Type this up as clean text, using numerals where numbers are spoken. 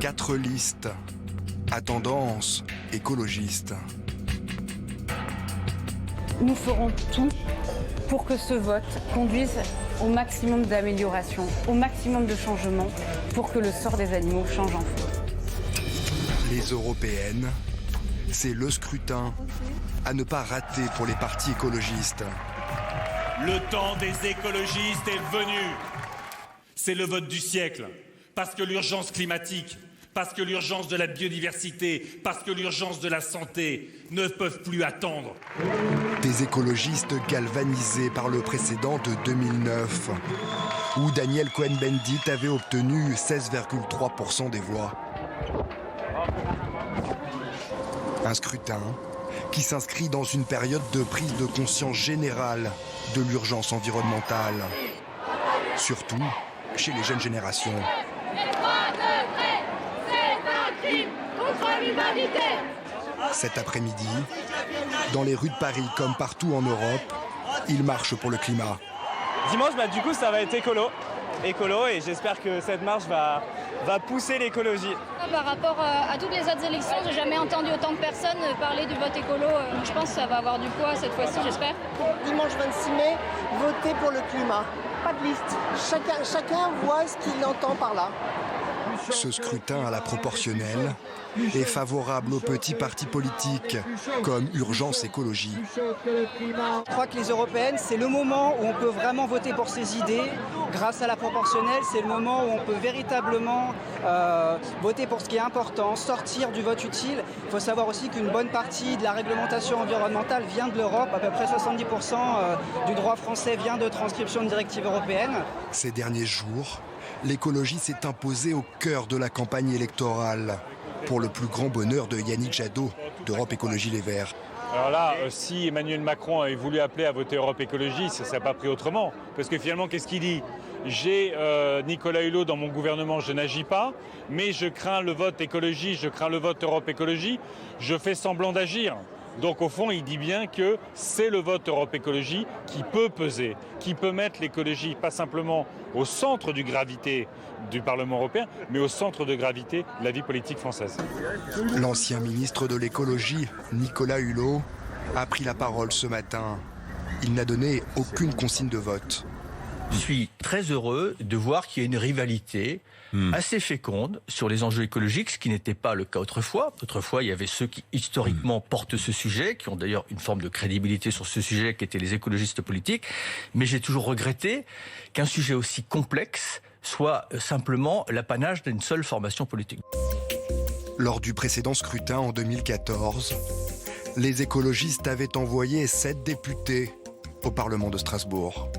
4 listes à tendance écologiste. Nous ferons tout pour que ce vote conduise au maximum d'améliorations, au maximum de changements, pour que le sort des animaux change enfin. Les européennes, c'est le scrutin à ne pas rater pour les partis écologistes. Le temps des écologistes est venu. C'est le vote du siècle, parce que l'urgence climatique, parce que l'urgence de la biodiversité, parce que l'urgence de la santé ne peuvent plus attendre. Des écologistes galvanisés par le précédent de 2009, où Daniel Cohn-Bendit avait obtenu 16,3% des voix. Un scrutin qui s'inscrit dans une période de prise de conscience générale de l'urgence environnementale, surtout chez les jeunes générations. Cet après-midi, dans les rues de Paris comme partout en Europe, ils marchent pour le climat. Dimanche, du coup, ça va être écolo et j'espère que cette marche va pousser l'écologie. Par rapport à toutes les autres élections, j'ai jamais entendu autant de personnes parler du vote écolo. Je pense que ça va avoir du poids cette fois-ci, j'espère. Dimanche 26 mai, votez pour le climat. Pas de liste. Chacun voit ce qu'il entend par là. Ce scrutin à la proportionnelle est favorable aux petits partis politiques comme Urgence Écologie. Je crois que les européennes, c'est le moment où on peut vraiment voter pour ses idées. Grâce à la proportionnelle, c'est le moment où on peut véritablement voter pour ce qui est important, sortir du vote utile. Il faut savoir aussi qu'une bonne partie de la réglementation environnementale vient de l'Europe. À peu près 70% du droit français vient de transcription de directives européennes. Ces derniers jours, l'écologie s'est imposée au cœur de la campagne électorale, pour le plus grand bonheur de Yannick Jadot, d'Europe Écologie Les Verts. Alors là, si Emmanuel Macron avait voulu appeler à voter Europe Écologie, ça ne serait pas pris autrement. Parce que finalement, qu'est-ce qu'il dit ? J'ai Nicolas Hulot dans mon gouvernement, je n'agis pas, mais je crains le vote écologie, je crains le vote Europe Écologie, je fais semblant d'agir. Donc au fond, il dit bien que c'est le vote Europe Écologie qui peut peser, qui peut mettre l'écologie pas simplement au centre du gravité du Parlement européen, mais au centre de gravité de la vie politique française. L'ancien ministre de l'écologie, Nicolas Hulot, a pris la parole ce matin. Il n'a donné aucune consigne de vote. Je suis très heureux de voir qu'il y a une rivalité assez féconde sur les enjeux écologiques, ce qui n'était pas le cas autrefois. Autrefois, il y avait ceux qui historiquement portent ce sujet, qui ont d'ailleurs une forme de crédibilité sur ce sujet, qui étaient les écologistes politiques. Mais j'ai toujours regretté qu'un sujet aussi complexe soit simplement l'apanage d'une seule formation politique. Lors du précédent scrutin en 2014, les écologistes avaient envoyé 7 députés au Parlement de Strasbourg.